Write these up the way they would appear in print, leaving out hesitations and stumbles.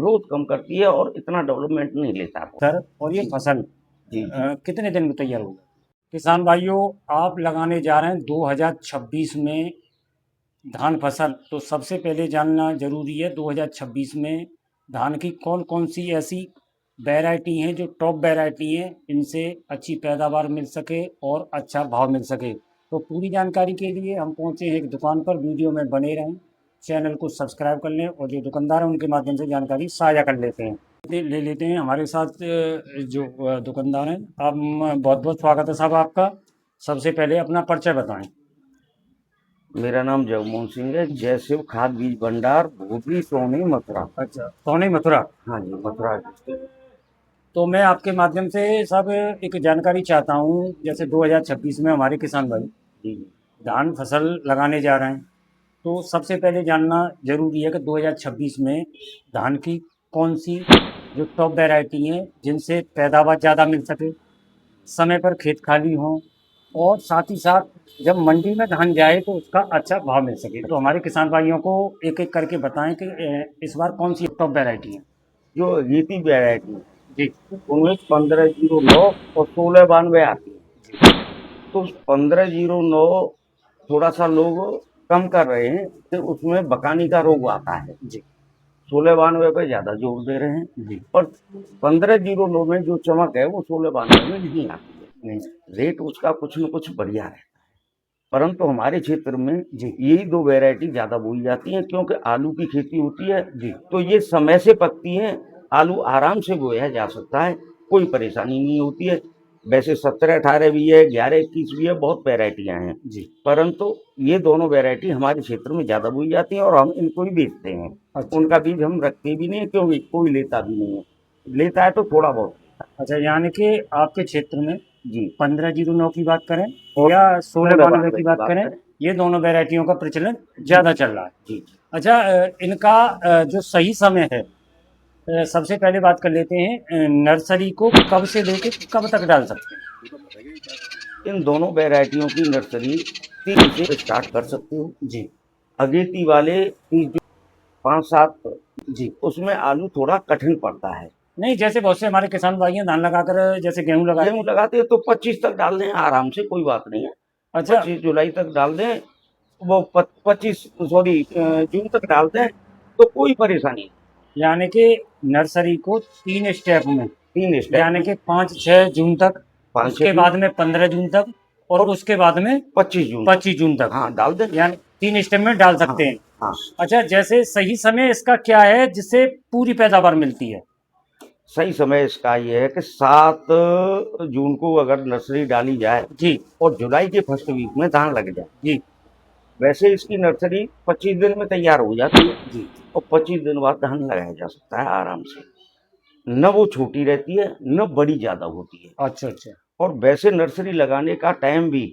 Growth कम करती है और इतना डेवलपमेंट नहीं लेता वो। सर, और ये फसल जी जी। कितने दिन में तैयार होगा? किसान भाइयों, आप लगाने जा रहे हैं 2026 में धान फसल, तो सबसे पहले जानना जरूरी है 2026 में धान की कौन कौन सी ऐसी वैरायटी हैं जो टॉप वैरायटी हैं, इनसे अच्छी पैदावार मिल सके और अच्छा भाव मिल सके। तो पूरी जानकारी के लिए हम पहुंचे हैं एक दुकान पर, वीडियो में बने रहें, चैनल को सब्सक्राइब कर लें और जो दुकानदार हैं उनके माध्यम से जानकारी साझा कर लेते हैं। ले लेते हैं हमारे साथ जो दुकानदार हैं। आप बहुत बहुत स्वागत है साहब आपका। सबसे पहले अपना परिचय बताएं। मेरा नाम जगमोहन सिंह है, जय शिव खाद बीज भंडार, भूपी, सोनी, मथुरा। अच्छा, सोनी मथुरा। हाँ जी, मथुरा डिस्ट्रिक्ट। तो मैं आपके माध्यम से सब एक जानकारी चाहता हूँ, जैसे 2026 में हमारे किसान भाई जी धान फसल लगाने जा रहे हैं, तो सबसे पहले जानना जरूरी है कि 2026 में धान की कौन सी जो टॉप वैरायटी हैं जिनसे पैदावार ज़्यादा मिल सके, समय पर खेत खाली हों, और साथ ही साथ जब मंडी में धान जाए तो उसका अच्छा भाव मिल सके। तो हमारे किसान भाइयों को एक एक करके बताएं कि इस बार कौन सी टॉप वैरायटी है। जो रीति वैरायटी जी उनमें 1509 और 1692 आती है। तो 1509 थोड़ा सा लोग कम कर रहे हैं, तो उसमें बकानी का रोग आता है। जी 1692 पे ज्यादा जोर दे रहे हैं। जी। और 1509 में जो चमक है वो 1692 में नहीं आती है। नहीं। रेट उसका कुछ न कुछ बढ़िया रहता है। परंतु हमारे क्षेत्र में जी यही दो वैरायटी ज्यादा बोई जाती हैं, क्योंकि आलू की खेती होती है। जी। तो ये समय से पकती हैं, आलू आराम से बोया जा सकता है, कोई परेशानी नहीं होती है। वैसे 17-18 भी है, 11-21 भी है, बहुत वैरायटियां हैं। जी। परंतु ये दोनों वैरायटी हमारे क्षेत्र में ज्यादा बोई जाती हैं और हम इनको ही बेचते हैं। अच्छा उनका बीज हम रखते भी नहीं है, क्योंकि कोई लेता भी नहीं है। लेता है तो थोड़ा बहुत लेता अच्छा, यानी कि आपके क्षेत्र में है। जी। 1509 की बात करें और या 1692 की 1692 की बात बात करें, करें। ये दोनों वैरायटियों का प्रचलन ज़्यादा चल रहा है। जी। अच्छा, इनका जो सही समय है, सबसे पहले बात कर लेते हैं, नर्सरी को कब से लेके कब तक डाल सकते हैं? इन दोनों वैरायटियों की नर्सरी 30 से स्टार्ट कर सकते हो। जी अगेती वाले 5-7, जी। उसमें आलू थोड़ा कठिन पड़ता है। नहीं, जैसे बहुत से हमारे किसान भाई हैं धान लगाकर जैसे गेहूं लगाते गेहूं हैं। लगाते हैं तो 25 तक डाल दें आराम से, कोई बात नहीं है। अच्छा। 25 जुलाई तक डाल दें, वो 25 सॉरी जून तक डाल दें तो कोई परेशानी नहीं। यानी कि नर्सरी को 3 स्टेप में, 3 स्टेप यानी में, कि 5-6 जून तक, 5-6 उसके जून, बाद में 15 जून तक, और और उसके बाद में 25 जून तक। 25 जून तक। हाँ, डाल दें। यानी 3 स्टेप में डाल हाँ सकते हैं। हाँ। अच्छा, जैसे सही समय इसका क्या है जिससे पूरी पैदावार मिलती है? सही समय इसका ये है कि 7 जून को अगर नर्सरी डाली जाए जी और जुलाई के फर्स्ट वीक में धान लग जाए। जी वैसे इसकी नर्सरी 25 दिन में तैयार हो जाती है जी। और 25 दिन बाद धान लगाया जा सकता है आराम से। न वो छोटी रहती है, न बड़ी ज्यादा होती है। अच्छा अच्छा। और वैसे नर्सरी लगाने का टाइम भी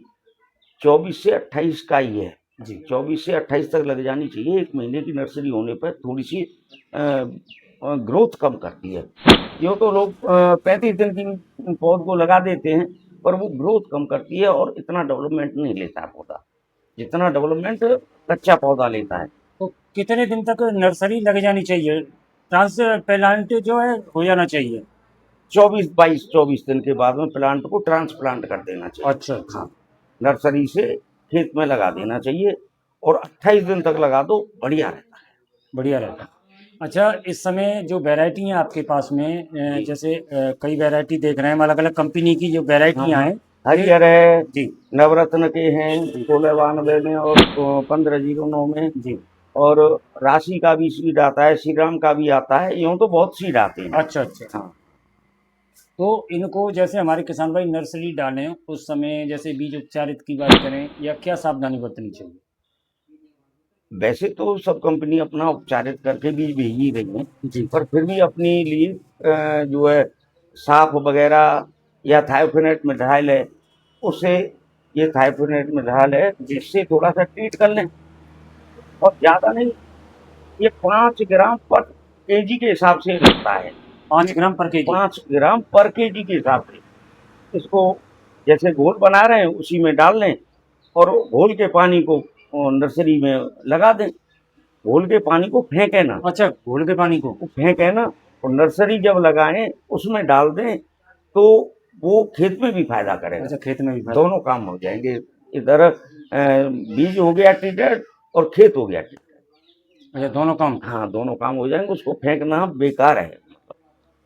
24 से 28 का ही है। जी 24 से 28 तक लग जानी चाहिए। 1 महीने की नर्सरी होने पर थोड़ी सी ग्रोथ कम करती है। यूँ तो लोग 35 दिन की पौध को लगा देते हैं, पर वो ग्रोथ कम करती है और इतना डेवलपमेंट नहीं लेता है पौधा, जितना डेवलपमेंट कच्चा पौधा लेता है। तो कितने दिन तक नर्सरी लग जानी चाहिए, ट्रांसप्लांट जो है हो जाना चाहिए? 22 दिन के बाद में प्लांट को ट्रांसप्लांट कर देना चाहिए। अच्छा अच्छा। हाँ, नर्सरी से खेत में लगा देना चाहिए और 28 दिन तक लगा दो, बढ़िया रहता है। बढ़िया रहता है। अच्छा, इस समय जो वैरायटी हैं आपके पास में, जी। जैसे कई वैरायटी देख रहे हैं, हम अलग अलग कंपनी की जो हाँ वैरायटियां हाँ, हैं। हरियर है, जी नवरत्न के हैं जी 1692 में और 1509 में। जी। और राशि का भी सीड आता है, श्री राम का भी आता है, यूँ तो बहुत सीड आते हैं। अच्छा अच्छा। हाँ। तो इनको जैसे हमारे किसान भाई नर्सरी डालें, उस समय जैसे बीज उपचारित की बात करें, या क्या सावधानी बरतनी चाहिए? वैसे तो सब कंपनी अपना उपचारित करके बीज भेज ही रही है, जी पर फिर भी अपने लिए जो है साफ वगैरह या थायोफेनेट मिथाइल है, उससे, ये थायोफेनेट मिथाइल है, जी। इससे थोड़ा सा ट्रीट कर लें। और ज़्यादा नहीं, ये 5 ग्राम पर केजी के हिसाब से लगता है। 5 ग्राम पर केजी? 5 ग्राम पर केजी के हिसाब से इसको, जैसे घोल बना रहे हैं उसी में डाल लें और घोल के पानी को नर्सरी में लगा दें। घोल के पानी को फेंके ना, अच्छा, घोल के पानी को। वो फेंके ना, और नर्सरी जब लगाएं उसमें डाल दें तो वो खेत में भी फायदा करेगा। अच्छा, खेत में भी फायदा। दोनों काम हो जाएंगे, इधर बीज हो गया ट्रीटेड और खेत हो गया ट्रीटेड। अच्छा, दोनों काम। हाँ, दोनों काम हो जाएंगे, उसको फेंकना बेकार है।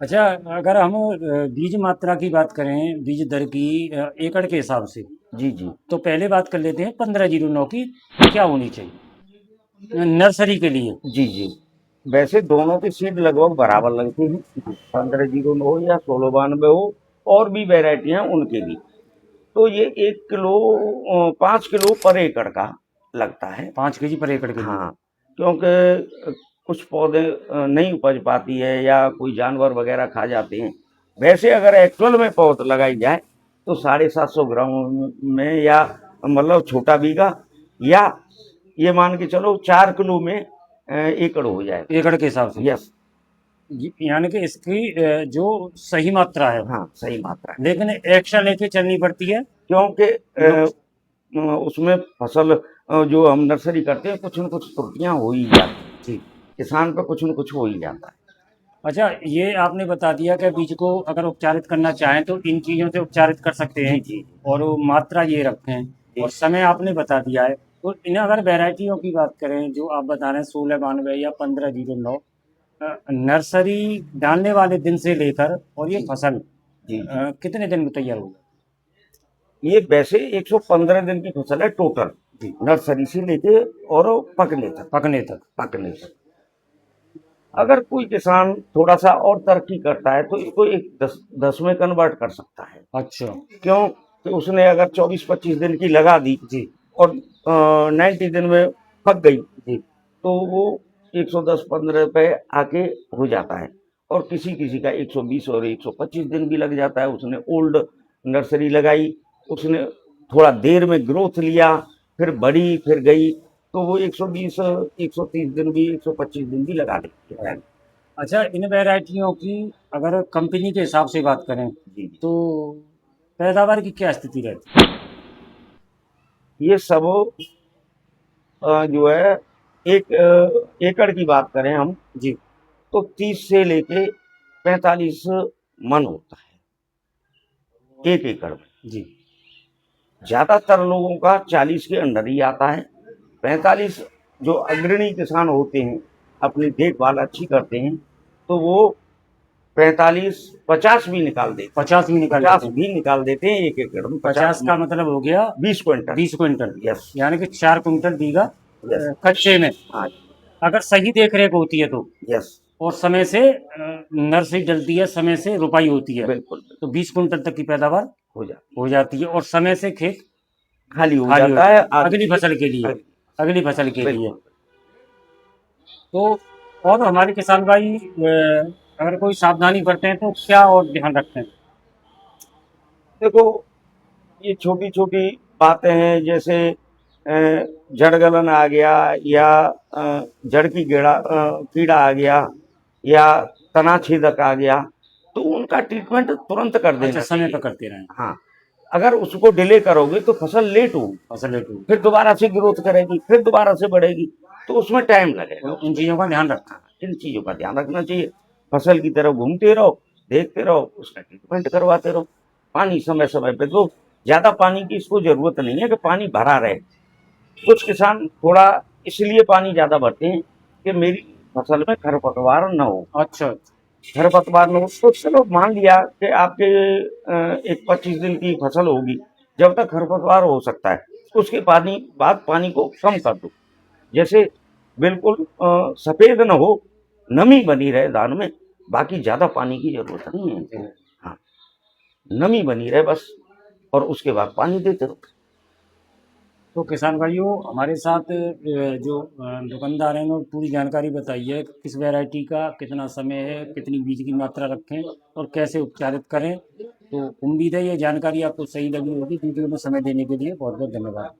अच्छा, अगर हम बीज मात्रा की बात करें, बीज दर की एकड़ के हिसाब से, जी जी तो पहले बात कर लेते हैं 1509 की क्या होनी चाहिए नर्सरी के लिए। जी जी वैसे दोनों की सीड लगभग बराबर लगती हैं, 1509 हो या 1692 हो, और भी वैरायटी हैं उनके भी। तो ये 1 किलो 5 किलो पर एकड़ का लगता है। 5 kg पर एकड़ के लिए। हाँ, क्योंकि कुछ पौधे नहीं उपज पाती है या कोई जानवर वगैरह खा जाते हैं। वैसे अगर एक्चुअल में पौध लगाई जाए तो 750 ग्राम में, या मतलब छोटा बीघा, या ये मान के चलो 4 किलो में एकड़ हो जाए। एकड़ के हिसाब से। यस। यानी कि इसकी जो सही मात्रा है, हाँ, सही मात्रा है, लेकिन एक्स्ट्रा लेके चलनी पड़ती है। क्योंकि उसमें फसल जो हम नर्सरी करते हैं कुछ न कुछ त्रुटियां हो ही जाती हैं, किसान पे कुछ न कुछ हो ही जाता है। अच्छा, ये आपने बता दिया कि बीज को अगर उपचारित करना चाहें तो इन चीज़ों से उपचारित कर सकते हैं। जी जी और वो मात्रा ये रखें और समय आपने बता दिया है। तो इन अगर वैरायटियों की बात करें जो आप बता रहे हैं 1692 या 1509, नर्सरी डालने वाले दिन से लेकर और ये जी फसल जी कितने दिन में तैयार होगी? ये वैसे 115 दिन की फसल है टोटल, जी, नर्सरी से लेके और पकने तक। पकने तक। अगर कोई किसान थोड़ा सा और तरक्की करता है तो इसको एक 10 में कन्वर्ट कर सकता है। अच्छा। क्यों कि उसने अगर 24-25 दिन की लगा दी जी। और 90 दिन में पक गई जी। तो वो 110-15 पे आके हो जाता है। और किसी किसी का 120 और 125 दिन भी लग जाता है। उसने ओल्ड नर्सरी लगाई, उसने थोड़ा देर में ग्रोथ लिया, फिर बढ़ी, फिर गई, तो वो 120 130 दिन भी 125 दिन भी लगा देती है। अच्छा, इन वैरायटियों की अगर कंपनी के हिसाब से बात करें जी जी तो पैदावार की क्या स्थिति रहती है? ये सब जो है एक एकड़ की बात करें हम जी। तो 30 से लेके 45 मन होता है 1 एकड़ में। जी। ज्यादातर लोगों का 40 के अंडर ही आता है। 45 जो अग्रणी किसान होते हैं, अपनी देखभाल अच्छी करते हैं, तो वो 45-50 भी निकाल देते हैं। 50 भी निकाल 50 लेते हैं। भी निकाल देते हैं 1 एकड़ में। 50 का मतलब हो गया 20 क्विंटल। 20 क्विंटल। यस यानी कि 4 क्विंटल बीघा यस कच्चे में, हाँ अगर सही देख रेख होती है तो, यस और समय से नर्सरी डलती है, समय से रुपाई होती है, बिल्कुल तो 20 क्विंटल तक की पैदावार हो जाता हो जाती है और समय से खेत खाली हो खाली जाता होता है है अगली फसल के लिए। अगली- अगली फसल के लिए। बिल्कुल। तो और हमारे किसान भाई अगर कोई सावधानी बरतें हैं तो क्या और ध्यान रखते हैं? देखो, ये छोटी छोटी बातें हैं, जैसे जड़ गलन आ गया, या जड़ की कीड़ा आ गया, या तना छेदक आ गया, तो उनका ट्रीटमेंट तुरंत कर अच्छा, देना समय चाहिए। पर करते रहें। हाँ, अगर उसको डिले करोगे तो फसल लेट होगी, फसल लेट होगी। फिर दोबारा से ग्रोथ करेगी, फिर दोबारा से बढ़ेगी, तो उसमें टाइम लगेगा। उन चीज़ों का ध्यान रखें। हाँ, इन चीजों का ध्यान रखना चाहिए। फसल की तरफ घूमते रहो, देखते रहो, उसका ट्रीटमेंट करवाते रहो, पानी समय समय पे दो। ज्यादा पानी की इसको जरूरत नहीं है कि पानी भरा रहे। कुछ किसान थोड़ा इसलिए पानी ज्यादा भरते हैं कि मेरी फसल में खरपतवार न हो। अच्छा। खरपतवार न हो तो चलो मान लिया कि आपके एक 25 दिन की फसल होगी, जब तक खरपतवार हो सकता है उसके बाद पानी को कम कर दो। जैसे बिल्कुल सफेद न हो, नमी बनी रहे धान में, बाकी ज्यादा पानी की जरूरत नहीं है। हाँ, नमी बनी रहे बस, और उसके बाद पानी देते रहो। तो किसान भाइयों, हमारे साथ जो दुकानदार हैं उन्होंने पूरी जानकारी बताई है कि किस वैरायटी का कितना समय है, कितनी बीज की मात्रा रखें और कैसे उपचारित करें। तो उम्मीद है ये जानकारी आपको सही लगी होगी। वीडियो में समय देने के लिए बहुत बहुत धन्यवाद।